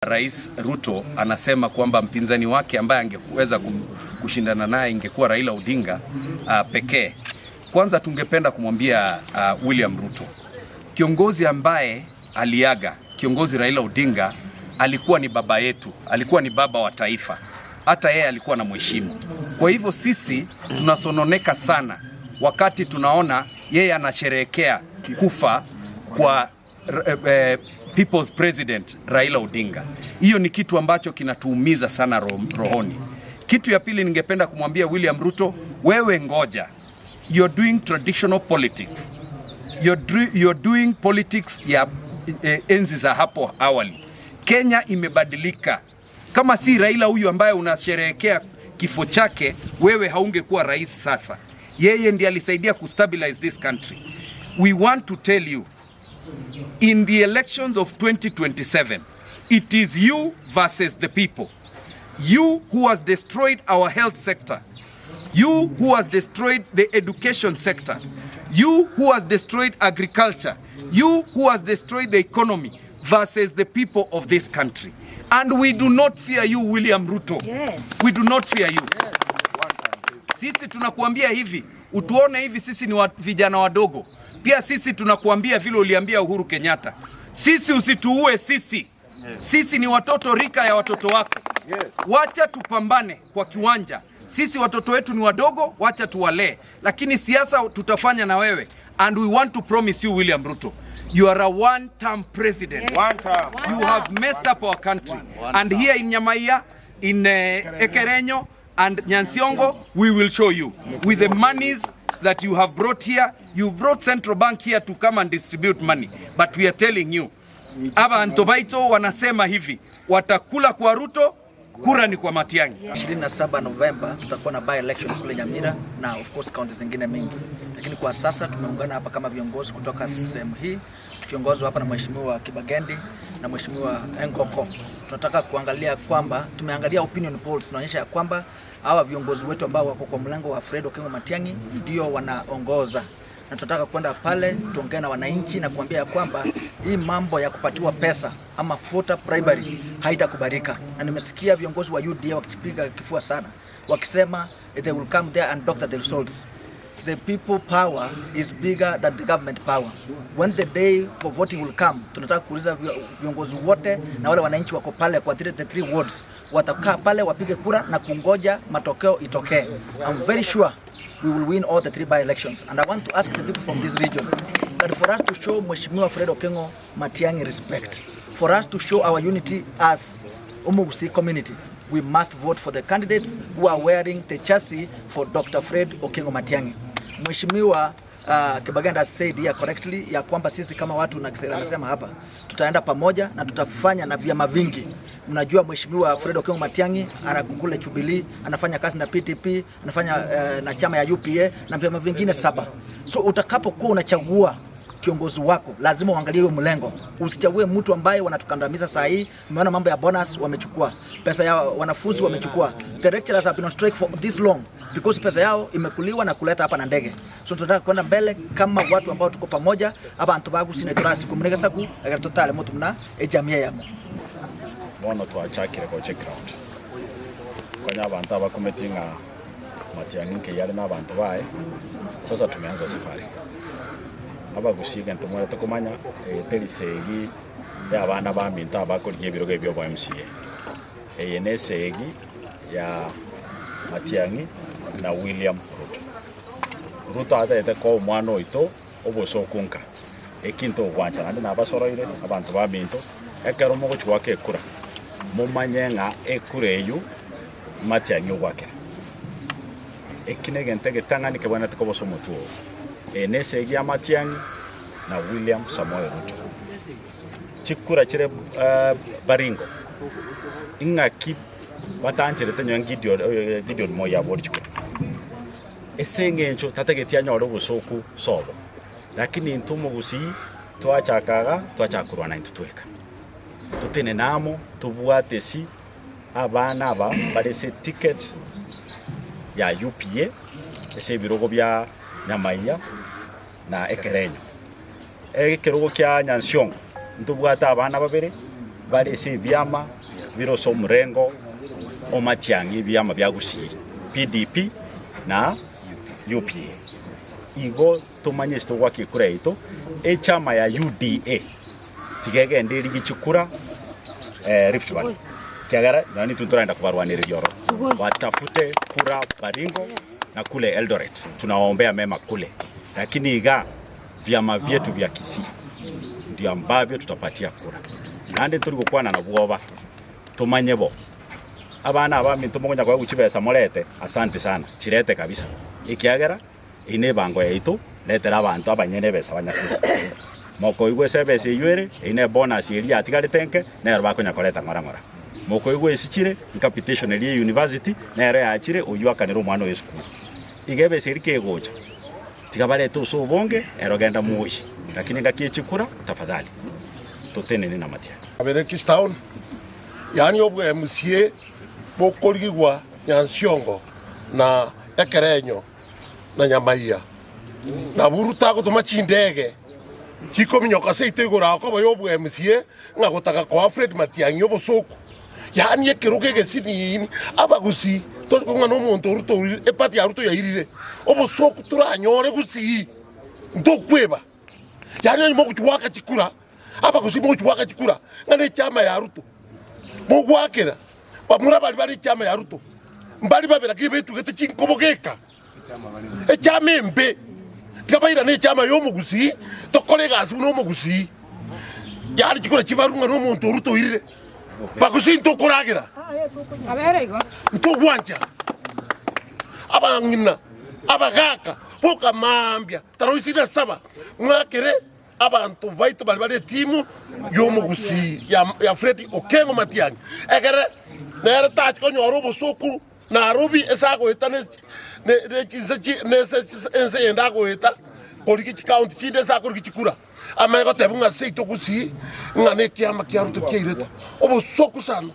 Rais Ruto anasema kwamba mpinzani wake ambaye angeweza kushindana naye ingekuwa Raila Odinga pekee. Kwanza tungependa kumwambia William Ruto, kiongozi ambaye aliaga, kiongozi Raila Odinga alikuwa ni baba yetu, alikuwa ni baba wa taifa. Hata yeye alikuwa na mheshimu. Kwa hivyo sisi tunasononeka sana wakati tunaona yeye anasherehekea kufa kwa People's President Raila Odinga. Hiyo ni kitu ambacho kinatuumiza sana rohoni. Kitu ya pili ningependa kumwambia William Ruto, wewe ngoja. You're doing traditional politics. You're doing politics ya enzi za hapo awali. Kenya imebadilika. Kama si Raila huyu ambaye unasherehekea kifo chake, wewe haungekuwa rais sasa. Yeye ndiye alisaidia kustabilize this country. We want to tell you, in the elections of 2027, it is you versus the people. You who has destroyed our health sector. You who has destroyed the education sector. You who has destroyed agriculture. You who has destroyed the economy versus the people of this country. And we do not fear you, William Ruto. Yes. We do not fear you. Yes. Sisi tunakuambia hivi, utuone hivi sisi ni vijana wadogo. Pia sisi tunakuambia vile uliambia Uhuru Kenyatta. Sisi usituue sisi. Yes. Sisi ni watoto rika ya watoto wako. Yes. Wacha tupambane kwa kiwanja. Sisi watoto wetu ni wadogo, wacha tuwalee. Lakini siasa tutafanya na wewe. And we want to promise you, William Ruto, you are a one-term president. Yes. One term. You have messed up our country. And here in Nyamaiya, in Ekerenyo and Nyansiongo, we will show you. With the monies that you have brought here, you brought Central Bank here to come and distribute money. But we are telling you, aba Antobaito wanasema hivi, watakula kwa Ruto, kura ni kwa Matiang'i. 27 Novemba tutakuwa na by election kule Nyamira na of course county zingine mingi. Lakini kwa sasa tumeungana hapa kama viongozi kutoka sehemu hii, tukiongozwa hapa na Mheshimiwa Kibagendi na Mheshimiwa Engoko. Tunataka kuangalia kwamba tumeangalia opinion polls zinaonyesha ya kwamba hawa viongozi wetu ambao wako kwa mlango wa Fred Okengo Matiang'i ndio wanaongoza. Na tunataka kwenda pale tuongee na wananchi na kuambia ya kwamba hii mambo ya kupatiwa pesa ama voter bribery haitakubalika. Na nimesikia viongozi wa UDA wakipiga kifua sana wakisema they will come there and doctor the results. The people power is bigger than the government power. When the day for voting will come, tunataka kuuliza viongozi wote na wale wananchi wako pale kwa the three wards watakaa pale wapige kura na kungoja matokeo itokee. I'm very sure we will win all the three by-elections. And I want to ask the people from this region that for us to show Mheshimiwa Fred Okengo Matiang'i respect, for us to show our unity as Umugusi community, we must vote for the candidates who are wearing the chassis for Dr. Fred Okengo Matiang'i. Mheshimiwa Kibagendi has said here correctly ya kwamba sisi kama watu nasema hapa tutaenda pamoja na tutafanya na vyama vingi. Mnajua Mheshimiwa Fred Okengo Matiang'i anakukule Jubilee, anafanya kazi na PTP, anafanya na chama ya UPA na vyama vingine 7. So utakapokuwa unachagua kiongozi wako lazima uangalie huyo mlengo. Usichague mtu ambaye wanatukandamiza saa hii. Umeona mambo ya bonus wamechukua, pesa ya wanafunzi wamechukua. The lecturers have been on strike for this long because pesa yao imekuliwa na kuleta hapa na ndege. So tunataka kwenda mbele kama watu ambao tuko pamoja. Abantu bagusi turasi kumunega saku agatotale mutu mna ejamia yamo. Bono twachakire ko check out. Konya abantu abakometinga Matiang'i ke yale na abantu bae. Sasa tumeanza safari. Abagusiga ntumwe tukomanya terisegi ya abana baminta bakoriye ebirogo ebyo bwa MCA. Eyenesegi ya Matiang'i na William Ruto. Ruto atete ko mwana oito obosokunka. Ekinto gwancha nandi nabasoroire abantu baminto ekero mo gochwa ke kura. Mumanyenga ekureyu Matiang'i gwake. Ekinege ntege tangani ke bwana tukoboso mutuo. Enesegi ya Matiang'i na William Samoei Ruto. Chikura chire Baringo. Ingaki batanjire tenyo Gideon Moya borchiko. Esengencho tategetia nyoro busoku sobo. Lakini ntumo gusi twachakurwa na ntutweka. Tutene namo tubuate si abana aba barese ticket ya UPA ese birogo bya Nyamaiya na Ekerenyo. Ekerogo kya Nyansiongo ntubwata abana babere bali si vyama viro so mrengo o Matiang'i vyama vya Gusii PDP na UPA igo tumanye sto gwaki kura ito chama ya UDA tigegende ligichukura Rift Valley kiagara nani tunaenda kubarwanira yoro watafute kura Baringo na kule Eldoret tunawaombea mema kule, lakini iga vyama vyetu vya Kisii ndio ambavyo tutapatia kura nande tulikuwa na bwoba tumanye bo abana abami tumonya kwa guchibesa morete. Asante sana chirete kabisa ikiagera ine bango yaitu letera abantu abanyene besa banyakura moko igwe sebese ywere ine bonus iri atigaritenke nero bakonya koleta ngora moko igwe isichire capitation eri university nero yachire oyuakanira umwana we school igebe sirike gocha tikabale tu so bonge erogenda muoshi lakini ngakichikura tafadhali tutenene na Matia abere Kistown yani obwe MCA bokorigwa Nyansiongo na Ekerenyo na Nyamaia na buruta gutuma chindege kiko minyoka seite igura ko bayobwe MCA ngagotaka kwa Fred Matiang'i obosoko yani ekeruke gesini abagusi tokonga no muntu ruto epati ya ruto yairire obosoko turanyore Gusii ndokweba yani mo kuchwaka chikura abagusi mo kuchwaka chikura ngane chama ya ruto mo gwakera bamura bali chama ya ruto mbali babera kibetu gete chinkobogeka chama embe tikabaira ne chama yo mu Gusii tokolega asu no mu Gusii yani chikura chibarunga no muntu ruto irire bagusi ntokoragira aberego ntogwanja abangina abagaka boka mambya taroisina saba mwakere abantu baito bali timu yo mu Gusii ya Fred Okengo Matiang'i egere nere tach konyo robo soku na robi esago etane ne chizachi ne ense endago eta poliki county chinde sako kichikura amego tebunga seito Gusii ngane kiama kiaruto kiireta obo soku sana